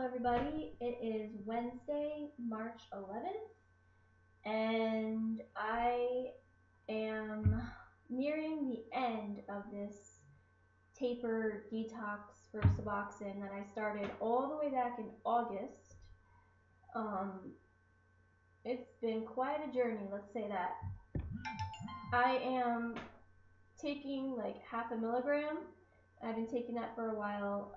everybody. It is Wednesday, March 11th, and I am nearing the end of this taper detox for Suboxone that I started all the way back in August. Um, it's been quite a journey, let's say that. I am taking like half a milligram. I've been taking that for a while.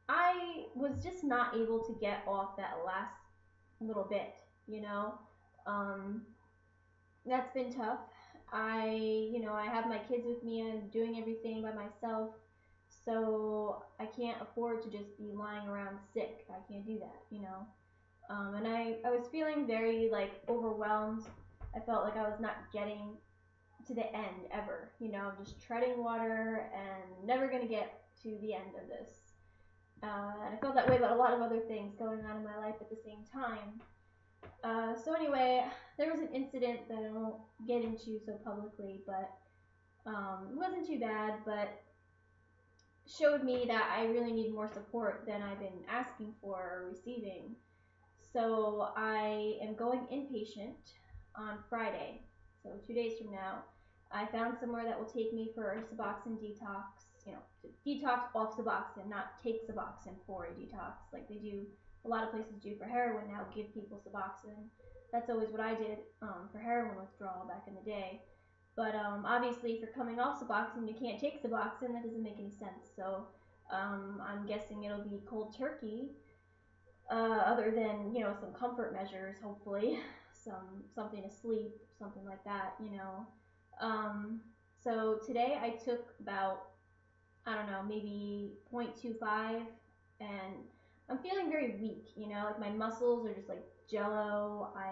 I was just not able to get off that last little bit, you know. Um, that's been tough. I have my kids with me and doing everything by myself, so I can't afford to just be lying around sick. I can't do that. And I was feeling very like overwhelmed. I felt like I was not getting to the end ever. Just treading water and never gonna get to the end of this. And I felt that way about a lot of other things going on in my life at the same time. So anyway, there was an incident that I won't get into so publicly, but it wasn't too bad, but showed me that I really need more support than I've been asking for or receiving. So I am going inpatient on Friday, so 2 days from now. I found somewhere that will take me for a Suboxone detox, to detox off Suboxone, not take Suboxone for a detox like they do. A lot of places do for heroin now, give people Suboxone. That's always what I did for heroin withdrawal back in the day. But obviously, if you're coming off Suboxone, you can't take Suboxone. That doesn't make any sense. So I'm guessing it'll be cold turkey, other than some comfort measures, hopefully, something to sleep, something like that. So today I took about, I don't know, maybe 0.25, and I'm feeling very weak. Like my muscles are just like jello. I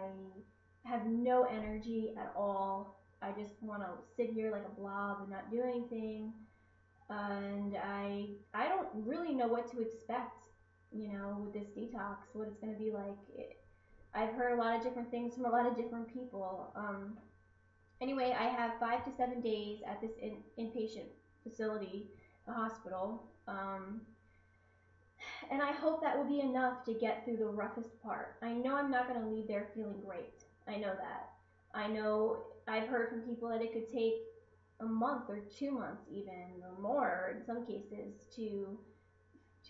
have no energy at all. I just want to sit here like a blob and not do anything. And I don't really know what to expect, with this detox, what it's going to be like. I've heard a lot of different things from a lot of different people. Anyway, I have 5 to 7 days at this inpatient facility, the hospital, and I hope that will be enough to get through the roughest part. I know I'm not going to leave there feeling great. I know that. I know I've heard from people that it could take a month or 2 months even, or more in some cases, to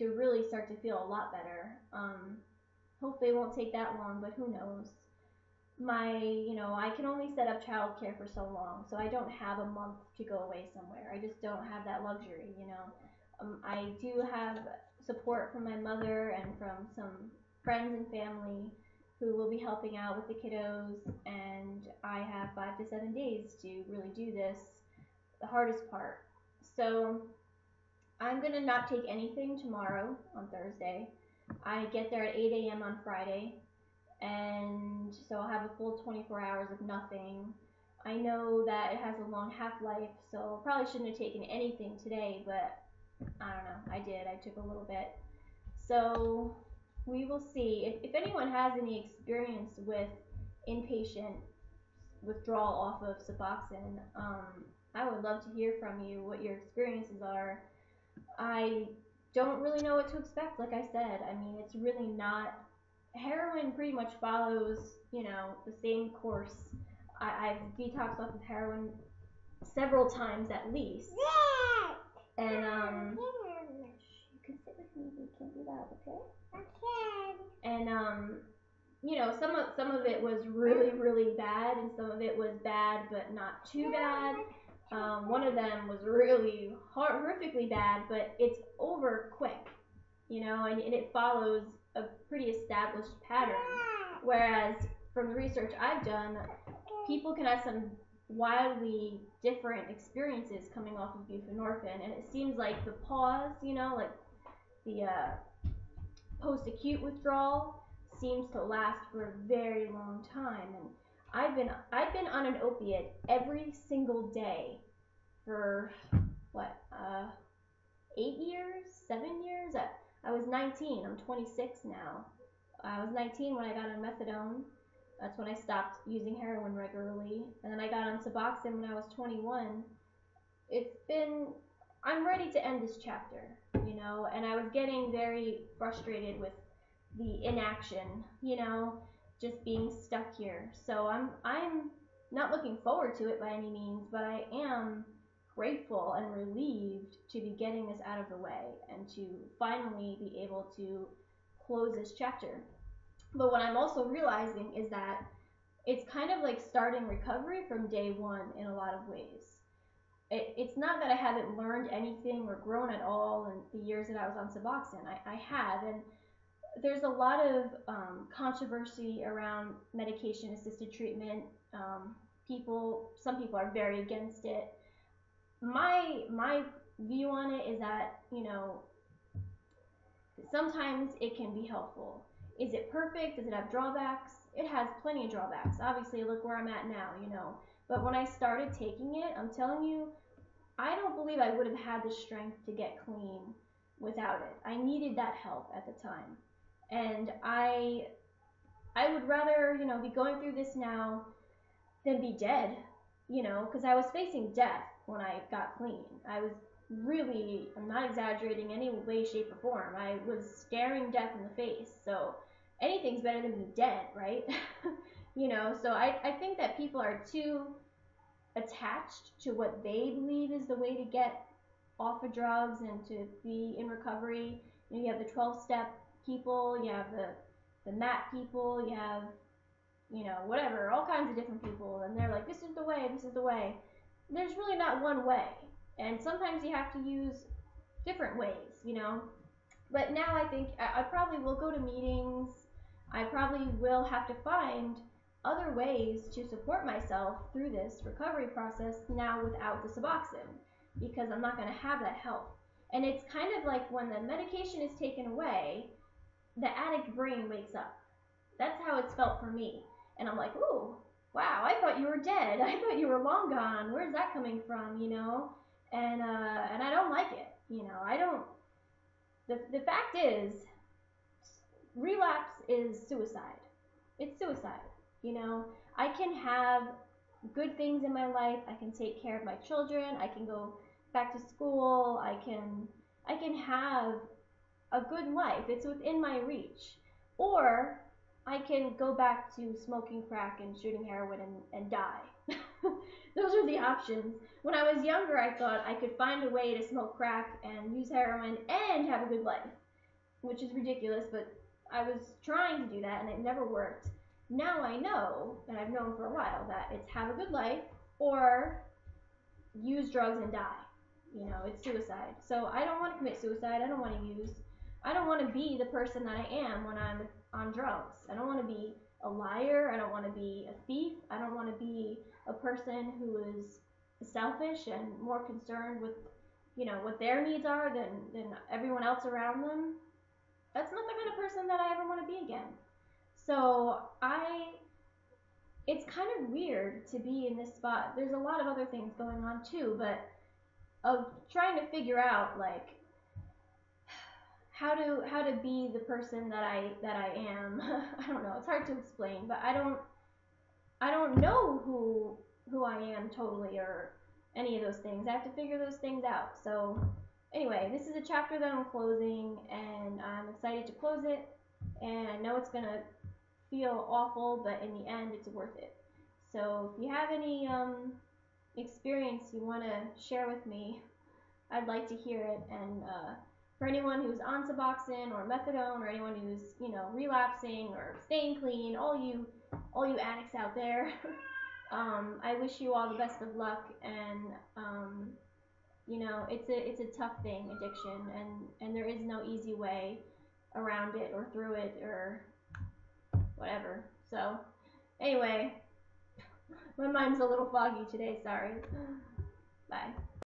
really start to feel a lot better. Hopefully it won't take that long, but who knows. I can only set up childcare for so long, so I don't have a month to go away somewhere. I just don't have that luxury. I do have support from my mother and from some friends and family who will be helping out with the kiddos, and I have 5 to 7 days to really do this, the hardest part. So I'm going to not take anything tomorrow on Thursday. I get there at 8 a.m. on Friday, and so I'll have a full 24 hours of nothing. I know that it has a long half-life, so probably shouldn't have taken anything today, but I don't know, I did. I took a little bit. So we will see. If anyone has any experience with inpatient withdrawal off of Suboxone, I would love to hear from you what your experiences are. I don't really know what to expect, like I said. I mean, it's really not. Heroin pretty much follows, the same course. I've detoxed off of heroin several times at least. And, you can sit with me, you can do that, okay? Okay. And, some of it was really, really bad, and some of it was bad, but not too bad. One of them was really horrifically bad, but it's over quick, and it follows a pretty established pattern. Whereas from the research I've done, people can have some wildly different experiences coming off of buprenorphine, and it seems like the pause, like the post-acute withdrawal seems to last for a very long time. And I've been on an opiate every single day for what 8 years, 7 years. I was 19. I'm 26 now. I was 19 when I got on methadone. That's when I stopped using heroin regularly, and then I got on Suboxone when I was 21. It's been I'm ready to end this chapter, and I was getting very frustrated with the inaction, just being stuck here. So I'm not looking forward to it by any means, but I am grateful and relieved to be getting this out of the way and to finally be able to close this chapter. But what I'm also realizing is that it's kind of like starting recovery from day one in a lot of ways. It's not that I haven't learned anything or grown at all in the years that I was on Suboxone. I have, and there's a lot of controversy around medication-assisted treatment. Some people are very against it. My view on it is that sometimes it can be helpful. Is it perfect? Does it have drawbacks? It has plenty of drawbacks. Obviously, look where I'm at now. But when I started taking it, I'm telling you, I don't believe I would have had the strength to get clean without it. I needed that help at the time. And I would rather, be going through this now than be dead, because I was facing death when I got clean. I was really, I'm not exaggerating any way, shape, or form. I was staring death in the face. So anything's better than being dead, right? So I think that people are too attached to what they believe is the way to get off of drugs and to be in recovery. You have the 12-step people, you have the MAT people, you have whatever, all kinds of different people, and they're like, this is the way, this is the way. There's really not one way, and sometimes you have to use different ways. But now I think I probably will go to meetings. I probably will have to find other ways to support myself through this recovery process now without the Suboxone, because I'm not going to have that help. And it's kind of like when the medication is taken away, the addict brain wakes up. That's how it's felt for me. And I'm like, ooh, wow, I thought you were dead. I thought you were long gone. Where's that coming from, And I don't like it. I don't. The fact is, relapse is suicide. It's suicide. I can have good things in my life. I can take care of my children. I can go back to school. I can have a good life. It's within my reach. Or I can go back to smoking crack and shooting heroin and die. Those are the options. When I was younger, I thought I could find a way to smoke crack and use heroin and have a good life, which is ridiculous, but I was trying to do that and it never worked. Now I know, and I've known for a while, that it's have a good life or use drugs and die. It's suicide. So I don't want to commit suicide. I don't want to use. I don't want to be the person that I am when I'm on drugs. I don't want to be a liar. I don't want to be a thief. I don't want to be a person who is selfish and more concerned with, what their needs are than everyone else around them. That's not the kind of person that I ever want to be again. So it's kind of weird to be in this spot. There's a lot of other things going on too, but of trying to figure out like how to be the person that I am. I don't know. It's hard to explain, but I don't know who I am totally or any of those things. I have to figure those things out. So anyway, this is a chapter that I'm closing, and I'm excited to close it. And I know it's gonna feel awful, but in the end, it's worth it. So if you have any experience you want to share with me, I'd like to hear it. And for anyone who's on Suboxone or methadone, or anyone who's relapsing or staying clean, all you addicts out there, I wish you all the best of luck. And it's a tough thing, addiction, and there is no easy way around it or through it or whatever. So anyway, my mind's a little foggy today, sorry. Bye.